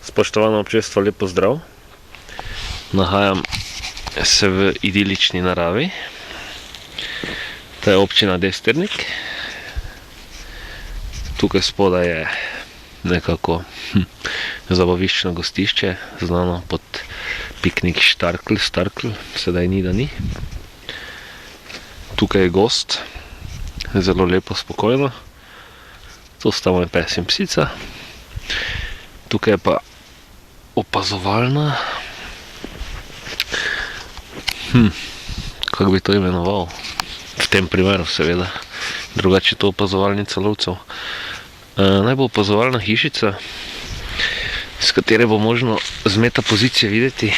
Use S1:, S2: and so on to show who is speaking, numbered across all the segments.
S1: Spoštovano občestvo, lep pozdrav. Nahajam se v idilični naravi. To je občina Desternik. Tukaj spodaj je nekako zabaviščno gostišče, znano pod piknik Starkl, sedaj ni da ni. Tukaj je gost, zelo lepo, spokojno. Tu sta moj pes in psica. Tukaj je pa opazovalna. Kako bi to imenoval? V tem primeru seveda. Drugače je to opazovalnica lovcev. Naj bo opazovalna hišica, s katere bo možno z meta pozicije videti,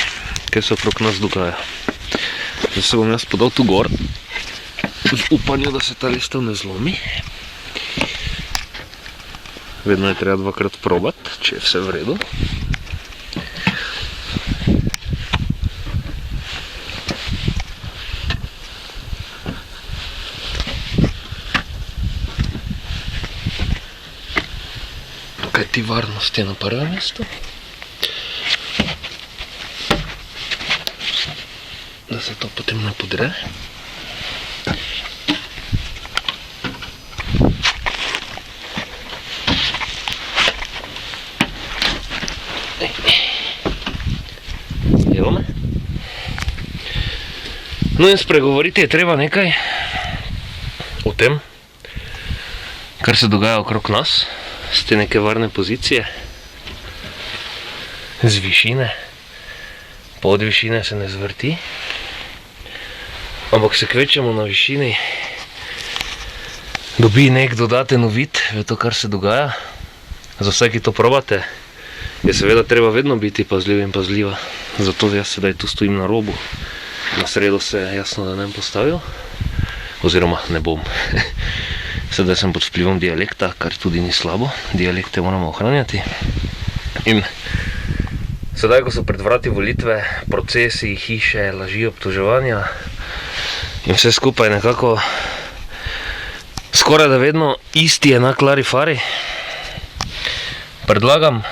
S1: kaj se okrog nas dogaja. Zdaj se bom jaz podal tu gor, v upanju, da se ta lestev ne zlomi. Vedno je treba dvakrat probati, če je vse v redu. Kajti varnost je na prvem mestu. Da se to potem ne podre. Evo me. No in spregovoriti je treba nekaj o tem, kar se dogaja okrog nas, z te neke varne pozicije, z višine. Pod višine se ne zvrti, ampak se kvečemo na višini, dobi nek dodaten uvid v to, kar se dogaja. Za vse, ki to probate, je seveda treba vedno biti pazljiv in pazljiva. Zato jaz sedaj tu stojim na robu. Na sredo se jasno, da ne bom postavil. Oziroma ne bom. Sedaj sem pod vplivom dialekta, kar tudi ni slabo. Dialekte moramo ohranjati. In sedaj, ko so pred vrati volitve, procesi, hiše, laži, obtoževanja in vse skupaj nekako skoraj da vedno isti enak larifari, predlagam,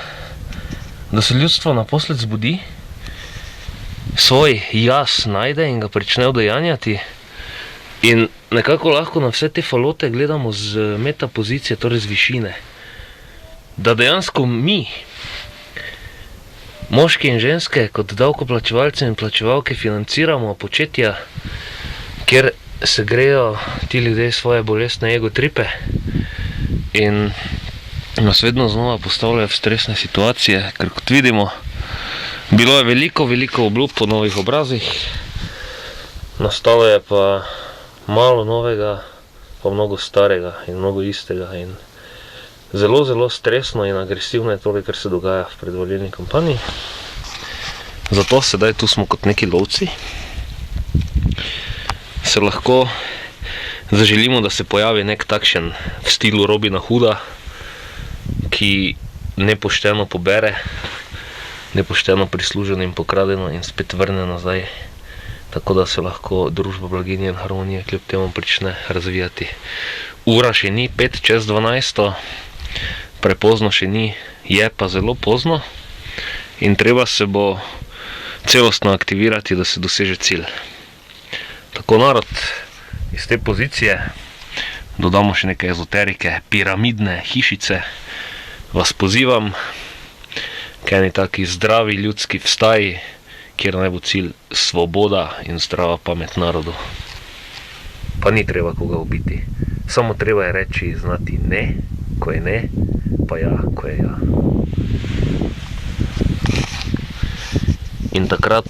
S1: da se ljudstvo naposled zbudi, svoj jaz najde in ga prične udejanjati in nekako lahko na vse te falote gledamo z metapozicije, torej z višine. Da dejansko mi, moški in ženske, kot davkoplačevalci in plačevalke, financiramo početja, kjer se grejo ti ljudje svoje bolestne ego tripe in nas vedno znova postavljajo v stresne situacije, ker kot vidimo, bilo je veliko obljub po novih obrazih, nastalo je pa malo novega, pa mnogo starega in mnogo istega in zelo stresno in agresivno je tole, kar se dogaja v predvolilni kampanji. Zato sedaj tu smo kot neki lovci. Se lahko zaželimo, da se pojavi nek takšen v stilu Robina Hooda, ki nepošteno pobere, nepošteno prisluženo in pokradeno in spet vrne nazaj, tako da se lahko družba blaginje in harmonije kljub temu prične razvijati. Ura še ni 5:12, prepozno še ni, je pa zelo pozno in treba se bo celostno aktivirati, da se doseže cilj. Tako narod iz te pozicije, dodamo še nekaj ezoterike, piramidne hišice, vas pozivam k eni taki zdravi ljudski vstaji, kjer naj bo cilj svoboda in zdrava pamet narodu. Pa ni treba koga ubiti, samo treba je reči, znati ne, ko je ne, pa ja, ko je ja. In takrat